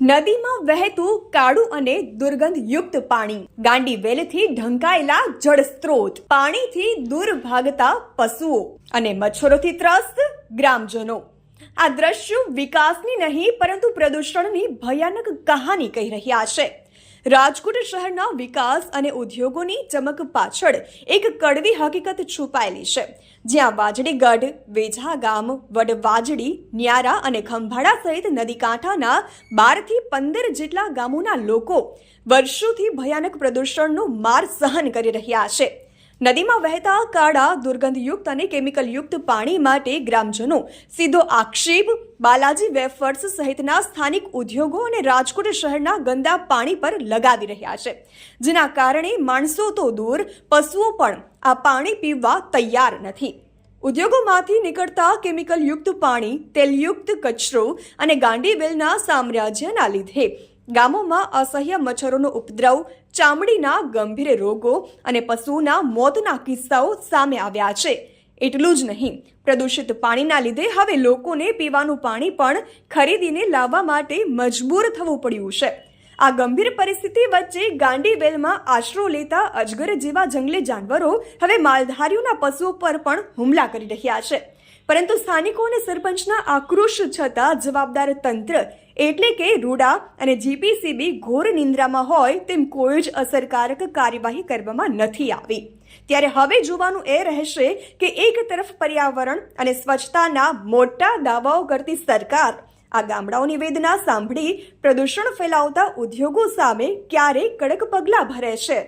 નદીમાં વહેતું કાળું અને દુર્ગંધયુક્ત પાણી, ગાંડી વેલથી ઢંકાયેલા જળસ્ત્રોત, પાણીથી દૂર ભાગતા પશુઓ અને મચ્છરોથી ત્રસ્ત ગ્રામજનો। આ દ્રશ્યો વિકાસની નહીં પરંતુ પ્રદૂષણની ભયાનક કહાની કહી રહ્યા છે। રાજકોટ શહેરના વિકાસ અને ઉદ્યોગોની ચમક પાછળ એક કડવી હકીકત છુપાયેલી છે, જ્યાં વાજડીગઢ, વેઝા ગામ, વડવાજડી, ન્યારા અને ખંભાળા સહિત નદીકાંઠાના 12 થી 15 જેટલા ગામોના લોકો વર્ષોથી ભયાનક પ્રદૂષણનો માર સહન કરી રહ્યા છે। નદીમાં વહેતા કાળા, દુર્ગંધયુક્ત અને કેમિકલયુક્ત પાણી માટે ગ્રામજનો સીધો આક્ષેપ બાલાજી વેફર્સ સહિતના સ્થાનિક ઉદ્યોગો અને રાજકોટ શહેરના ગંદા પાણી પર લગાવી રહ્યા છે, જેના કારણે માણસો તો દૂર, પશુઓ પણ આ પાણી પીવા તૈયાર નથી। ઉદ્યોગોમાંથી નીકળતા કેમિકલયુક્ત પાણી, તેલયુક્ત કચરો અને ગાંડીવેલના સામ્રાજ્યના લીધે ગામોમાં અસહ્ય મચ્છરોનો ઉપદ્રવ, ચામડીના ગંભીર રોગો અને પશુઓના મોતના કિસ્સાઓ સામે આવ્યા છે। એટલું જ નહીં, પ્રદૂષિત પાણીના લીધે હવે લોકોને પીવાનું પાણી પણ ખરીદીને લાવવા માટે મજબૂર થવું પડ્યું છે। આ ગંભીર પરિસ્થિતિ વચ્ચે ગાંડીવેલમાં આશરો લેતા અજગર જેવા જંગલી જાનવરો હવે માલધારીઓના પશુઓ પર પણ હુમલા કરી રહ્યા છે, પરંતુ સ્થાનિકો અને સરપંચના આક્રોશ છતાં જવાબદાર તંત્ર એટલે કે રૂડા અને જીપીસીબી ઘોર નિંદ્રામાં હોય તેમ કોઈ જ અસરકારક કાર્યવાહી કરવામાં નથી આવી। ત્યારે હવે જોવાનું એ રહેશે કે એક તરફ પર્યાવરણ અને સ્વચ્છતાના મોટા દાવાઓ કરતી સરકાર આ ગામડાઓની વેદના સાંભળી પ્રદૂષણ ફેલાવતા ઉદ્યોગો સામે ક્યારે કડક પગલાં ભરે છે।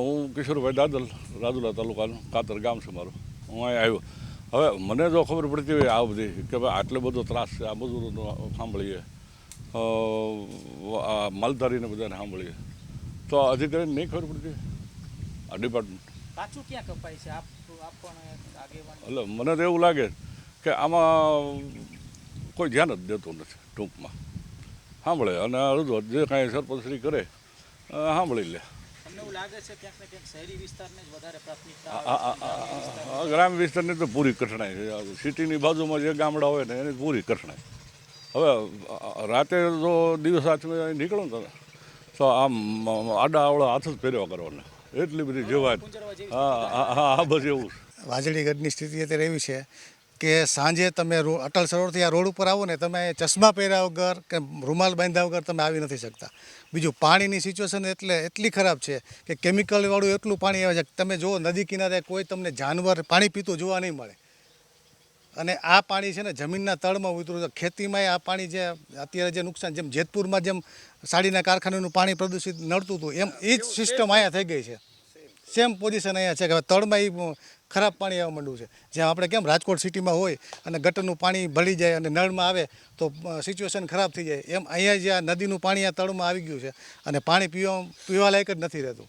હું કિશોરભાઈ દાદલ, રાજુલા તાલુકાનું કાતર ગામ છે મારું। હું અહીં આવ્યો। હવે મને જો ખબર પડતી હોય આ બધી કે ભાઈ આટલો બધો ત્રાસ છે, આ મજૂરોનો સાંભળીએ, માલધારીને બધાને સાંભળીએ, તો અધિકારીને નહીં ખબર પડતી આ ડિપાર્ટમેન્ટ પાછું ક્યાં કપાય છે? આપ પણ આગેવાન, એટલે મને તો એવું લાગે કે આમાં કોઈ ધ્યાન જ દેતું નથી। ટૂંકમાં સાંભળે અને રજૂઆત જે કાંઈ સરપંચશ્રી કરે સાંભળી લે। એવું લાગે છે ક્યાંક ને ક્યાંક શહેરી વિસ્તારને જ વધારે પ્રાથમિકતા, ગ્રામ્ય વિસ્તારની તો પૂરી કઠણાઈ છે। સિટીની બાજુમાં જે ગામડા હોય ને એની પૂરી કઠણાઈ। હવે રાતે જો દિવસ હાથમાં નીકળો ને તમે તો આમ આડા આવડા હાથ જ ફેરવા કરવાના, એટલી બધી જેવાય। હા બસ એવું છે। વાજડીગઢની સ્થિતિ અત્યારે એવી છે કે સાંજે તમે અટલ સરોવરથી આ રોડ ઉપર આવો ને, તમે ચશ્મા પહેર્યા વગર કે રૂમાલ બાંધ્યા વગર તમે આવી નથી શકતા। બીજું પાણીની સિચ્યુએશન એટલી ખરાબ છે કે કેમિકલવાળું એટલું પાણી આવે છે કે તમે જુઓ નદી કિનારે કોઈ તમને જાનવર પાણી પીતું જોવા નહીં મળે। અને આ પાણી છે ને જમીનના તળમાં ઉતરું છે। ખેતીમાં આ પાણી જે અત્યારે જે નુકસાન, જેમ જેતપુરમાં જેમ સાડીના કારખાનાનું પાણી પ્રદૂષિત નડતું હતું, એમ એ જ સિસ્ટમ અહીંયા થઈ ગઈ છે। સેમ પોઝિશન અહીંયા છે કે તળમાં એ ખરાબ પાણી આવવા માંડ્યું છે। જ્યાં આપણે કેમ રાજકોટ સિટીમાં હોય અને ગટરનું પાણી ભળી જાય અને નળમાં આવે તો સિચ્યુએશન ખરાબ થઈ જાય, એમ અહીંયા જે આ નદીનું પાણી આ તળમાં આવી ગયું છે અને પાણી પીવા લાયક જ નથી રહેતું।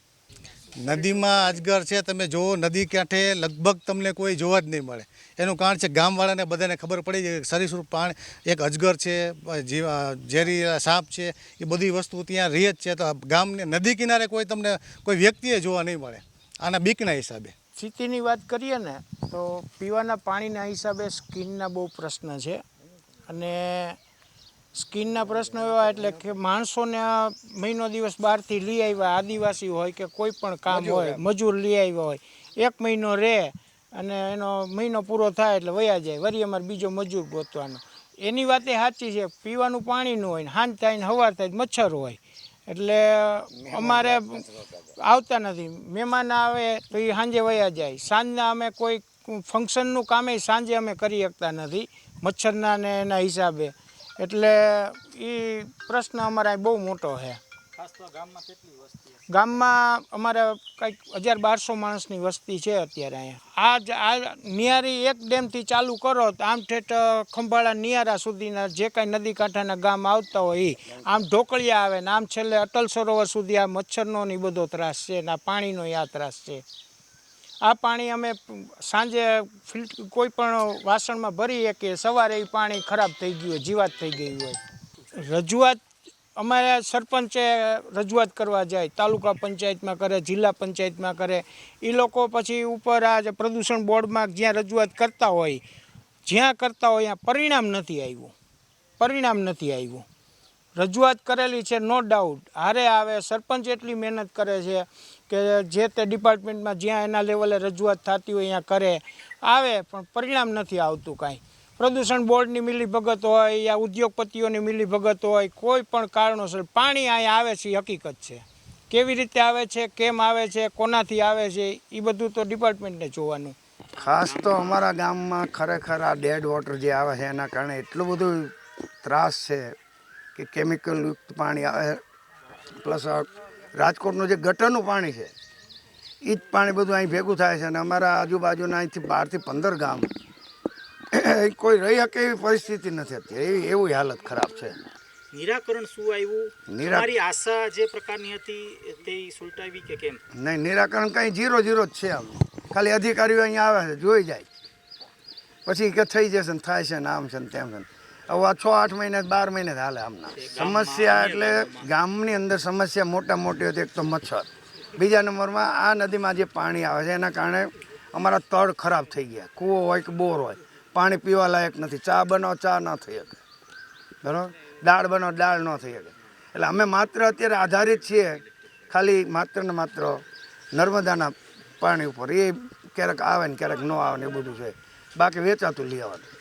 નદીમાં અજગર છે, તમે જુઓ નદી કાંઠે લગભગ તમને કોઈ જોવા જ નહીં મળે। એનું કારણ છે ગામવાળાને બધાને ખબર પડી જાય કે સરીસૃપ પાણી એક અજગર છે, ઝેરી સાપ છે, એ બધી વસ્તુ ત્યાં રહે જ છે। તો ગામને નદી કિનારે તમને કોઈ વ્યક્તિએ જોવા નહીં મળે આના બીકના હિસાબે। સ્થિતિની વાત કરીએ ને તો પીવાના પાણીના હિસાબે સ્કિનના બહુ પ્રશ્ન છે, અને સ્કિનના પ્રશ્નો એવા એટલે કે માણસોને મહિનો દિવસ બહારથી લઈ આવ્યા, આદિવાસી હોય કે કોઈ પણ કામ હોય, મજૂર લઈ આવ્યા હોય, 1 મહિનો રહે અને એનો મહિનો પૂરો થાય એટલે વયા જાય, વળી અમારે બીજો મજૂર ગોતવાનો। એની વાત એ સાચી છે, પીવાનું પાણી ન હોય ને સાંજ થાય ને સવાર થાય મચ્છર હોય એટલે અમારે આવતા નથી। મહેમાન આવે તો એ સાંજે વયા જાય। સાંજના અમે કોઈ ફંક્શનનું કામે સાંજે અમે કરી શકતા નથી મચ્છરના ને એના હિસાબે, એટલે એ પ્રશ્ન અમારા બહુ મોટો છે। ખાસ તો ગામમાં કેટલી વસ્તી છે? ગામમાં અમારે કંઈક 1200 માણસની વસ્તી છે અત્યારે અહીંયા। આ નિયારી એક ડેમથી ચાલુ કરો તો આમ ઠેઠ ખંભાળા નિયારા સુધીના જે કાંઈ નદી કાંઠાના ગામ આવતા હોય એ આમ ઢોકળિયા આવે ને આમ છેલ્લે અટલ સરોવર સુધી આ મચ્છરનો ને બધો ત્રાસ છે ને આ પાણીનો આ ત્રાસ છે। આ પાણી અમે સાંજે કોઈ પણ વાસણમાં ભરીએ કે સવારે એ પાણી ખરાબ થઈ ગયું હોય, જીવાત થઈ ગઈ હોય। રજૂઆત અમારે સરપંચે રજૂઆત કરવા જાય, તાલુકા પંચાયતમાં કરે, જિલ્લા પંચાયતમાં કરે, એ લોકો પછી ઉપર આ જે પ્રદૂષણ બોર્ડમાં જ્યાં રજૂઆત કરતા હોય ત્યાં પરિણામ નથી આવ્યું। રજૂઆત કરેલી છે નો ડાઉટ. હારે આવે સરપંચ એટલી મહેનત કરે છે કે જે તે ડિપાર્ટમેન્ટમાં જ્યાં એના લેવલે રજૂઆત થતી હોય ત્યાં કરે આવે, પણ પરિણામ નથી આવતું કાંઈ. પ્રદૂષણ બોર્ડની મિલીભગત હોય યા ઉદ્યોગપતિઓની મિલીભગત હોય, કોઈ પણ કારણોસર પાણી અહીંયા આવે છે એ હકીકત છે. કેવી રીતે આવે છે, કેમ આવે છે, કોનાથી આવે છે, એ બધું તો ડિપાર્ટમેન્ટને જોવાનું. ખાસ તો અમારા ગામમાં ખરેખર આ ડેડ વોટર જે આવે છે એના કારણે એટલું બધું ત્રાસ છે કે કેમિકલયુક્ત પાણી આવે, પ્લસ રાજકોટનું જે ગટરનું પાણી છે એ જ પાણી બધું અહીં ભેગું થાય છે. અને અમારા આજુબાજુના અહીંથી 12 થી 15 ગામ કોઈ રહી શકે એવી પરિસ્થિતિ નથી અત્યારે, એવી હાલત ખરાબ છે. નિરાકરણ શું આવ્યું? તમારી આશા જે પ્રકારની હતી તે સુલટાવી કે કેમ? નહીં, નિરાકરણ કંઈ 0 જ છે. આમ ખાલી અધિકારીઓ અહીંયા આવે છે, જોઈ જાય, પછી કે થઈ જશે ને થાય છે ને આમ છે ને તેમ છે. હવે આ 6-8 મહિને 12 મહિને હાલે આમના. સમસ્યા એટલે ગામની અંદર સમસ્યા મોટા મોટી હતી. એક તો મચ્છર, બીજા નંબરમાં આ નદીમાં જે પાણી આવે છે એના કારણે અમારા તળ ખરાબ થઈ ગયા. કૂવો હોય કે બોર હોય, પાણી પીવા લાયક નથી. ચા બનાવો, ચા ન થઈ શકે, બરાબર. દાળ બનાવો, દાળ ન થઈ શકે. એટલે અમે માત્ર અત્યારે આધારિત છીએ ખાલી માત્ર ને માત્ર નર્મદાના પાણી ઉપર. એ ક્યારેક આવે ને ક્યારેક ન આવે ને એ બધું છે. બાકી વેચાતું લઈ આવવાનું.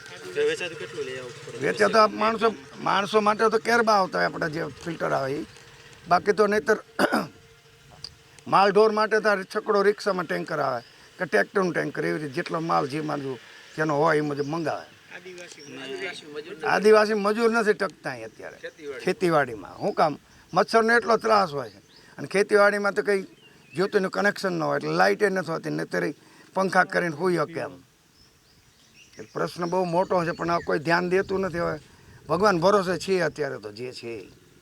વેચાતો માણસો માટે તો કેરબા આવતા હોય આપણે જે ફિલ્ટર આવે એ. બાકી તો નહીંતર માલ ઢોર માટે તો છકડો રિક્ષામાં ટેન્કર આવે કે ટ્રેક્ટરનું ટેન્કર, એવી રીતે જેટલો માલ જે માલ જેનો હોય એ મુજબ મંગાવે. આદિવાસી મજૂર નથી ટકતા અહીં અત્યારે ખેતીવાડીમાં. શું કામ? મચ્છરનો એટલો ત્રાસ હોય છે. અને ખેતીવાડીમાં તો કંઈ જ્યોતિનું કનેક્શન ન હોય એટલે લાઇટે નથી હોતી, નહીંતર પંખા કરીને સૂઈ શકે એમ. પ્રશ્ન બહુ મોટો છે પણ આ કોઈ ધ્યાન દેતું નથી. હવે ભગવાન ભરોસે છીએ અત્યારે તો જે છે.